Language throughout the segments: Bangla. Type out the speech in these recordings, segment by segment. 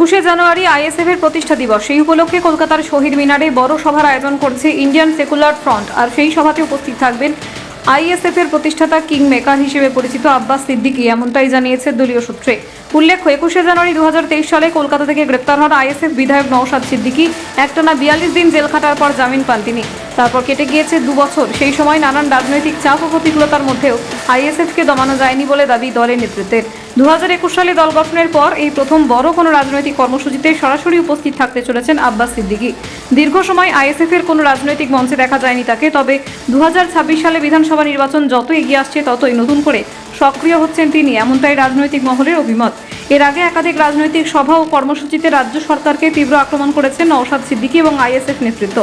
21শে জানুয়ারি আইএসএফ এর প্রতিষ্ঠা দিবস। সেই উপলক্ষে কলকাতার শহীদ মিনারে বড় সভার আয়োজন করছে ইন্ডিয়ান সেকুলার ফ্রন্ট। আর সেই সভাতে উপস্থিত থাকবেন আইএসএফ এর প্রতিষ্ঠাতা কিং মেকার হিসেবে পরিচিত আব্বাস সিদ্দিকী, এমনটাই জানিয়েছে দলীয় সূত্রে। উল্লেখ্য, 21শে জানুয়ারি 2023 সালে কলকাতা থেকে গ্রেপ্তার হন আইএসএফ বিধায়ক নওশাদ সিদ্দিকী। একটানা 42 দিন জেল খাটার পর জামিন পান তিনি। তারপর কেটে গিয়েছে 2 বছর। সেই সময় নানান রাজনৈতিক চাপ ও প্রতিকূলতার মধ্যেও আইএসএফকে দমানো যায়নি বলে দাবি দলের নেতৃত্বের। 2021 সালে দল গঠনের পর এই প্রথম বড় কোনো রাজনৈতিক কর্মসূচিতে সরাসরি উপস্থিত থাকতে চলেছেন আব্বাস সিদ্দিকী। দীর্ঘ সময় আইএসএফ এর কোনো রাজনৈতিক মঞ্চে দেখা যায়নি তাকে। তবে 2026 সালে বিধানসভা নির্বাচন যত এগিয়ে আসছে ততই নতুন করে সক্রিয় হচ্ছেন তিনি, এমনটাই রাজনৈতিক মহলের অভিমত। এর আগে একাধিক রাজনৈতিক সভা ও কর্মসূচিতে রাজ্য সরকারকে তীব্র আক্রমণ করেছেন নওশাদ সিদ্দিকী এবং আইএসএফ নেতৃত্ব।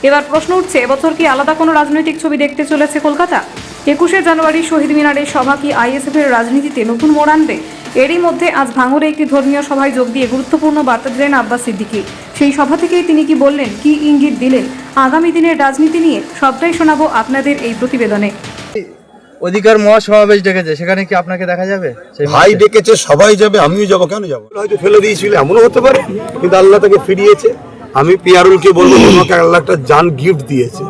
এবার প্রশ্ন উঠছে, এবছর কি আলাদা কোনো রাজনৈতিক ছবি দেখতে চলেছে কলকাতা? 21শে জানুয়ারি শহীদ মিনারের সভা কি আইএসএফ এর রাজনীতিতে নতুন মোড় আনবে? এরই মধ্যে আজ ভাঙড়ে একটি ধর্মীয় সভায় যোগ দিয়ে গুরুত্বপূর্ণ বার্তা দিলেন আব্বাস সিদ্দিকী। সেই সভা থেকেই তিনি কি বললেন, কি ইঙ্গিত দিলেন আগামী দিনের রাজনীতি নিয়ে, সবটাই শোনাবো আপনাদের এই প্রতিবেদনে। অধিকার মহাসমাবেশ ডেকেছে, সেখানে কি আপনাকে দেখা যাবে? ভাই ডেকেছে, সবাই যাবে, আমিও যাবো, কেন যাবো? হয়তো ফেলে দিয়েছিল, এমনও হতে পারে, কিন্তু আল্লাহ তাকে ফিরিয়েছে। আমি পিয়ারুলকে বলবো, তোমাকে আল্লাহ একটা জান গিফট দিয়েছে।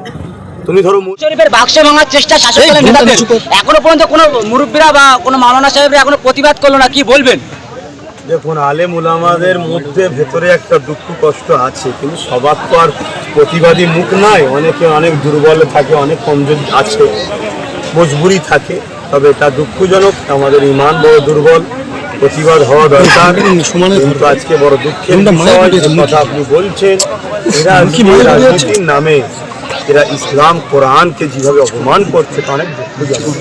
তুমি ধরো শরীফের বাক্স ভাঙার চেষ্টা শাসক দলের নেতাদের, এখনো পর্যন্ত কোনো মুরব্বীরা বা কোনো মাওলানা সাহেবরা এখনো প্রতিবাদ করলো না, কি বলবেন? দেখুন, আলেম উলামাদের মধ্যে ভেতরে একটা দুঃখ কষ্ট আছে, কিন্তু সবার তো আর প্রতিবাদী মুখ নাই। অনেকে অনেক দুর্বল থাকে, অনেক কমজোর আছে, মজবুরি থাকে। তবে এটা দুঃখজনক, আমাদের ইমান বড় দুর্বল, প্রতিবাদ হওয়া দরকার। কিন্তু আজকে বড় দুঃখের বিষয় কথা আপনি বলছেন, এরা রাজনীতির নামে এরা ইসলাম কোরআনকে যেভাবে অপমান করছে তা অনেক দুঃখজনক।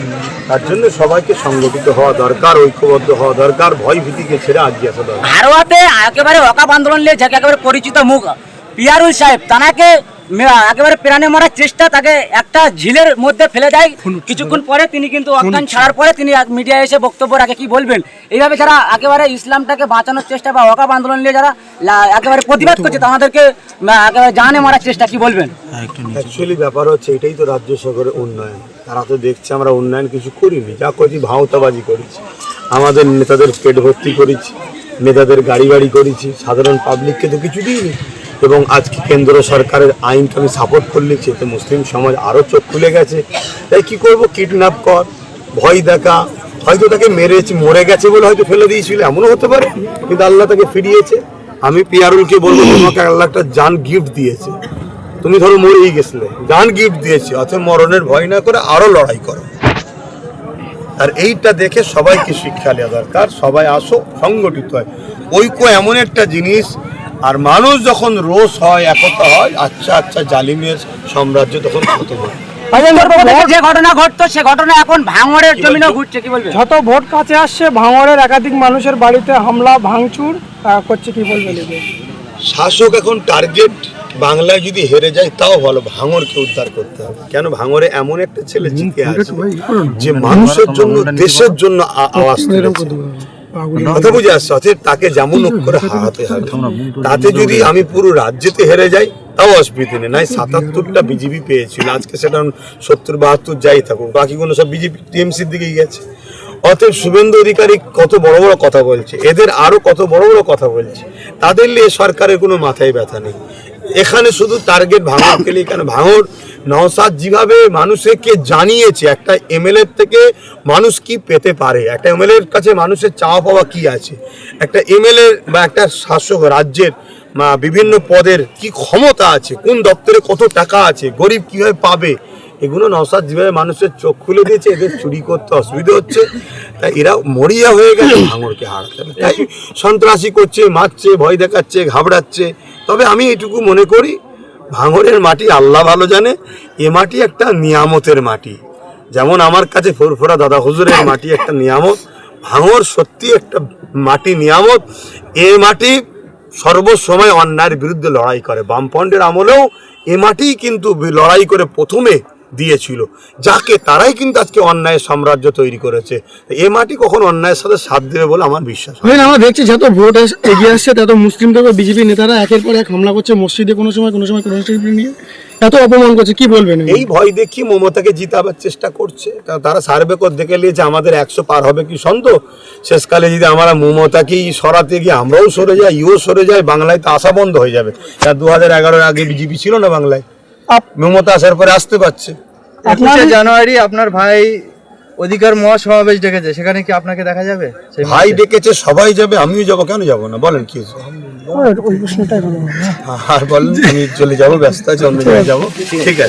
তার জন্য সবাইকে সংগঠিত হওয়া দরকার, ঐক্যবদ্ধ হওয়া দরকার, ভয় ভীতিকে ছেড়ে আগিয়ে আসা দরকার। হারোয়াতে একেবারে ওয়াকাফ আন্দোলন নিয়ে যাকে একেবারে পরিচিত মুখ পিয়ারুল সাহেব, তাকে একেবারে প্রাণে মারার চেষ্টা, তাকে একটা ঝিলের মধ্যে ফেলে দেয়। কিছুক্ষণ পরে তিনি কিন্তু অজ্ঞান ছাড়ার পরে তিনি মিডিয়ায় এসে বক্তব্য রাখে। কি বলবেন এইভাবে যারা একেবারে ইসলামটাকে বাঁচানোর চেষ্টা বা ওয়াকাফ আন্দোলন নিয়ে যারা একেবারে প্রতিবাদ করছে, তাদেরকে একেবারে জানে মারার চেষ্টা, কি বলবেন? অ্যাকচুয়ালি ব্যাপার হচ্ছে এটাই তো রাজ্য সরকারের উন্নয়ন। তারা তো দেখছে আমরা উন্নয়ন কিছু করিনি, যা করছি ভাওতাবাজি করেছি। আমাদের নেতাদের পেট ভর্তি করেছি, নেতাদের গাড়ি বাড়ি করেছি, সাধারণ পাবলিককে তো কিছু দিইনি। এবং আজকে কেন্দ্র সরকারের আইনকে আমি সাপোর্ট করলে এতে মুসলিম সমাজ আরও চোখ খুলে গেছে। তাই কী করবো, কিডন্যাপ কর, ভয় দেখা, হয়তো তাকে মরে গেছে বলে হয়তো ফেলে দিয়েছিল, এমনও হতে পারে, কিন্তু আল্লাহ তাকে ফিরিয়েছে। আমি পিয়ারুলকে বলবো, তোমাকে আল্লাহ একটা জান গিফট দিয়েছে। তুমি ধরো মরেই গেছিলে, জান গিফট দিয়েছে, অথবা মরণের ভয় না করে আরও লড়াই করো। আর এইটা দেখে সবাইকে শিক্ষা নেওয়া দরকার। সবাই আসো, সংগঠিত হয়। ঐক্য এমন একটা জিনিস, আর মানুষ যখন রোষ হয়, একতা হয়, আচ্ছা আচ্ছা জালিমের সাম্রাজ্য তখন খতম হয়। যে ঘটনা ঘটতো সে ঘটনা এখন ভাঙড়ের জমিনে ঘটছে, কি বলবেন? যত ভোট কাছে আসছে, ভাঙড়ের একাধিক মানুষের বাড়িতে হামলা ভাঙচুর করছে, কি বলবেন? শাসক এখন টার্গেট, বাংলায় যদি হেরে যায় তাও ভালো, ভাঙড়কে উদ্ধার করতে হবে। কেন ভাঙড়ে এমন একটা ছেলে জিতে আছে যে মানুষের জন্য, দেশের জন্য আওয়াজ তুলেছে। কথা বুঝে আসছে, অথচ তাকে যেমন করে হারাতে হবে। তাতে যদি আমি পুরো রাজ্যেতে হেরে যাই তাও অসুবিধে নেই। নাই 77টা বিজেপি পেয়েছিল, আজকে সেটা 70-72 যাই থাকুক, বাকিগুলো সব বিজেপি টিএমসির দিকেই গেছে। অতএব শুভেন্দু অধিকারী কত বড় বড় কথা বলছে, এদের আরো কত বড় বড় কথা বলছে, তাদের নিয়ে সরকারের কোনো মাথায় ব্যথা নেই। এখানে শুধু টার্গেট ভাঙড়কে নিয়ে। কেন ভাঙড় নওশাদ যেভাবে মানুষকে জানিয়েছে একটা এমএলএ থেকে মানুষ কি পেতে পারে, একটা এমএলএর কাছে মানুষের চাওয়া পাওয়া কি আছে, একটা এমএলএ বা একটা শাসক রাজ্যের বিভিন্ন পদের কি ক্ষমতা আছে, কোন দপ্তরে কত টাকা আছে, গরিব কিভাবে পাবে, এগুলো নওশাদ যেভাবে মানুষের চোখ খুলে দিয়েছে। এদের চুরি করতে অসুবিধা হচ্ছে, তাই এরা মরিয়া হয়ে গেছে ভাঙড়কে হারাতে হবে। তাই সন্ত্রাসী করছে, মারছে, ভয় দেখাচ্ছে, ঘাবড়াচ্ছে। তবে আমি এটুকু মনে করি, ভাঙড়ের মাটি আল্লাহ ভালো জানে, এ মাটি একটা নিয়ামতের মাটি। যেমন আমার কাছে ফুরফুরা দাদা হুজুরের মাটি একটা নিয়ামত, ভাঙড় সত্যি একটা মাটি নিয়ামত। এ মাটি সর্বসময় অন্যায়ের বিরুদ্ধে লড়াই করে। বামফ্রন্টের আমলেও এ মাটি কিন্তু লড়াই করে প্রথমে দিয়েছিল, যাকে তারাই কিন্তু আজকে অন্যায়ের সাম্রাজ্য তৈরি করেছে। এ মাটি কখনো অন্যায়ের সাথে সাথ দেবে বলে আমার বিশ্বাস হয় না। আমরা দেখছি যত ভোট এগিয়ে আসছে তত মুসলিম থেকে বিজেপি নেতারা একের পর এক হামলা করছে মসজিদে, কোনো সময় কোরআন শরীফ নিয়ে এত অপমান করছে, কি বলবেন? এই ভয় দেখিয়ে মমতাকে জিতাবার চেষ্টা করছে। তারা সার্ভে করে দেখে নিয়েছে আমাদের 100 পার হবে কি সন্দেহ। শেষকালে যদি আমরা মমতাকেই সরাতে গিয়ে আমরাও সরে যাই, ইও সরে যায়, বাংলায় তো আসা বন্ধ হয়ে যাবে। 2011-এর আগে বিজেপি ছিল না বাংলায়, মমতা আসার পরে আসতে পারছে। 21শে জানুয়ারি আপনার ভাই অধিকার মহাসমাবেশ ডেকেছে, সেখানে কি আপনাকে দেখা যাবে? সেই ভাই মুহূর্তে? ডেকেছে, সবাই যাবে, আমিও যাবো, কেন যাবো না বলেন? কি হয়েছে? ওই প্রশ্নটাই হলো। আর বলেন, আমি চলে যাবো, ব্যস্ত আছি, অন্য জায়গায় যাবো, ঠিক আছে।